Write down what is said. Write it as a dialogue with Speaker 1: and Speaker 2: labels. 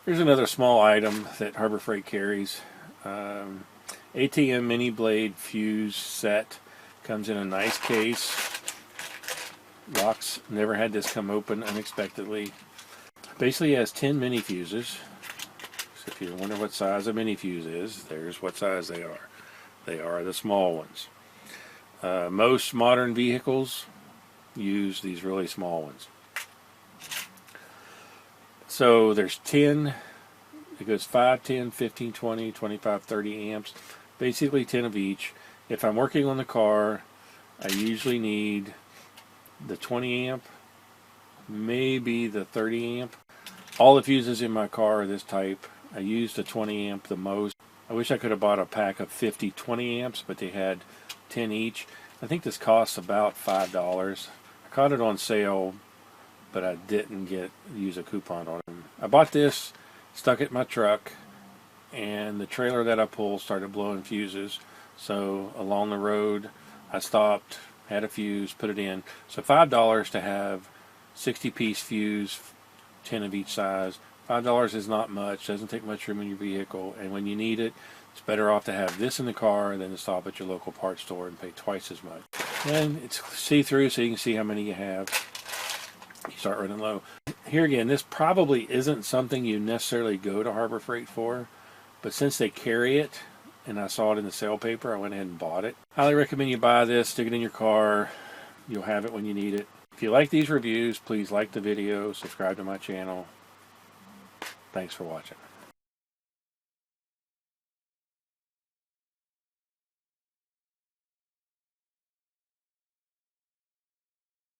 Speaker 1: Here's another small item that Harbor Freight carries. ATM mini blade fuse set. Comes in a nice case. Locks, never had this come open unexpectedly. Basically has 10 mini fuses. So if you wonder what size a mini fuse is, there's what size they are. They are the small ones. Most modern vehicles use these really small ones. So there's 10, it goes 5, 10, 15, 20, 25, 30 amps. Basically 10 of each. If I'm working on the car, I usually need the 20 amp, maybe the 30 amp. All the fuses in my car are this type. I use the 20 amp the most. I wish I could have bought a pack of 50 20 amps, but they had 10 each. I think this costs about $5. I caught it on sale, but I didn't use a coupon on it. I bought this, stuck it in my truck, and the trailer that I pulled started blowing fuses. So along the road, I stopped, had a fuse, put it in. So $5 to have 60-piece fuse, 10 of each size. $5 is not much, doesn't take much room in your vehicle, and when you need it, it's better off to have this in the car than to stop at your local parts store and pay twice as much. And it's see-through, so you can see how many you have. You start running low. Here again, this probably isn't something you necessarily go to Harbor Freight for, but since they carry it, and I saw it in the sale paper, I went ahead and bought it. Highly recommend you buy this, stick it in your car. You'll have it when you need it. If you like these reviews, please like the video, subscribe to my channel. Thanks for watching.